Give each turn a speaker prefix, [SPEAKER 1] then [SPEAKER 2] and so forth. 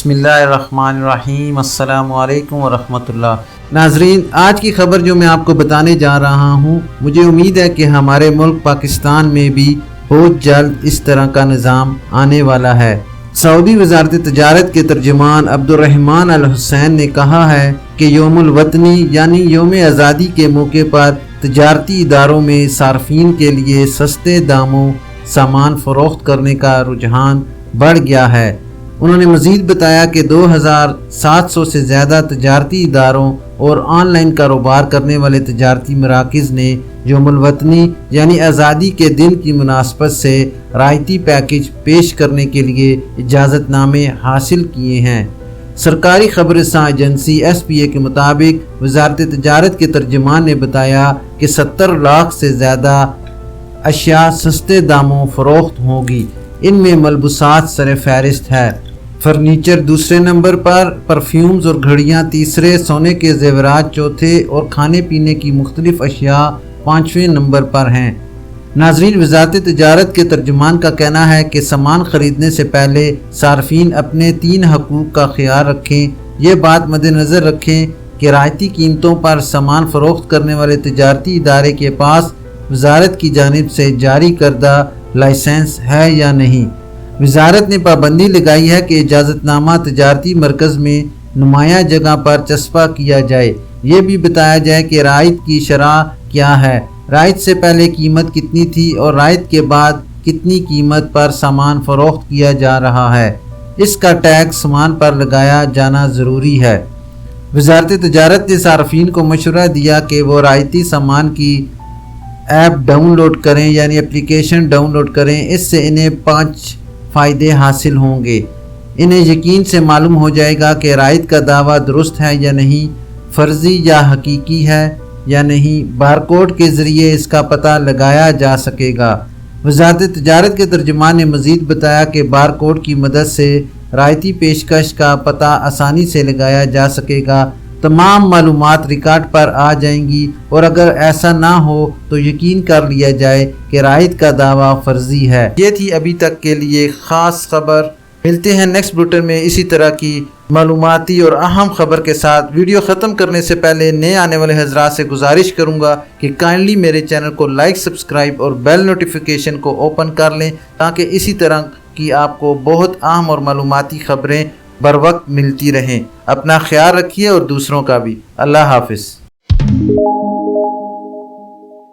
[SPEAKER 1] बिस्मिल्लाहिर्रहमानिर्रहीम। अस्सलाम वालेकुम वरहमतुल्लाह। नाजरीन, आज की खबर जो मैं आपको बताने जा रहा हूँ, मुझे उम्मीद है कि हमारे मुल्क पाकिस्तान में भी बहुत जल्द इस तरह का निज़ाम आने वाला है। सऊदी वज़ारत तजारत के तर्जुमान अब्दुर्रहमान अल हुसैन ने कहा है कि यौमुल वतनी यानी यौम आज़ादी के मौके पर तजारती इदारों में सार्फिन के लिए सस्ते दामों सामान फ़रोख्त करने का रुझान बढ़ गया है। उन्होंने मज़ीद बताया कि 2700 से ज़्यादा तजारती इदारों और ऑनलाइन कारोबार करने वाले तजारती मराकिज़ ने यौमुल वतनी यानी आज़ादी के दिन की मुनासबत से रायती पैकेज पेश करने के लिए इजाज़तनामे हासिल किए हैं। सरकारी खबरसां एजेंसी SPA के मुताबिक वज़ारत तजारत के तर्जुमान ने बताया कि 70 लाख से ज़्यादा अशिया सस्ते दामों फ़रोख्त होगी। इनमें मलबूसात सर फहरिस्त है, फर्नीचर दूसरे नंबर पर, परफ्यूम्स और घड़ियाँ तीसरे, सोने के जेवरात चौथे और खाने पीने की मुख्तलिफ अशिया 5वें नंबर पर हैं। नाजरीन, वज़ारत तजारत के तर्जुमान का कहना है कि सामान ख़रीदने से पहले सार्फिन अपने 3 हकूक़ का ख्याल रखें। ये बात मद्देनज़र रखें कि रायती कीमतों पर सामान फ़रोख्त करने वाले तजारती इदारे के पास वज़ारत की जानिब से जारी करदा लाइसेंस है या नहीं। वज़ारत ने पाबंदी लगाई है कि इजाज़तनामा तजारती मरकज़ में नुमाया जगह पर चस्पा किया जाए। ये भी बताया जाए कि रायत की शरह क्या है, रायत से पहले कीमत कितनी थी और रायत के बाद कितनी कीमत पर सामान फ़रोख्त किया जा रहा है। इसका टैक्स सामान पर लगाया जाना ज़रूरी है। वज़ारत तजारत ने सार्फिन को मशवरा दिया कि वो रायती सामान की ऐप डाउनलोड करें यानी एप्लीकेशन डाउनलोड करें। इससे इन्हें 5 फ़ायदे हासिल होंगे। इन्हें यकीन से मालूम हो जाएगा कि रायत का दावा दुरुस्त है या नहीं, फ़र्ज़ी या हकीकी है या नहीं। बारकोड के ज़रिए इसका पता लगाया जा सकेगा। वज़ारत तजारत के तर्जुमान ने मज़ीद बताया कि बारकोड की मदद से रायती पेशकश का पता आसानी से लगाया जा सकेगा। तमाम मालूमात रिकॉर्ड पर आ जाएंगी और अगर ऐसा ना हो तो यकीन कर लिया जाए कि रायत का दावा फर्जी है। ये थी अभी तक के लिए ख़ास खबर। मिलते हैं नेक्स्ट बुलेटिन में इसी तरह की मालूमाती और अहम खबर के साथ। वीडियो ख़त्म करने से पहले नए आने वाले हज़रात से गुजारिश करूँगा कि काइंडली मेरे चैनल को लाइक, सब्सक्राइब और बेल नोटिफिकेशन को ओपन कर लें ताकि इसी तरह की आपको बहुत अहम और मालूमाती खबरें बर वक्त मिलती रहें। अपना ख्याल रखिए और दूसरों का भी। अल्लाह हाफिज़।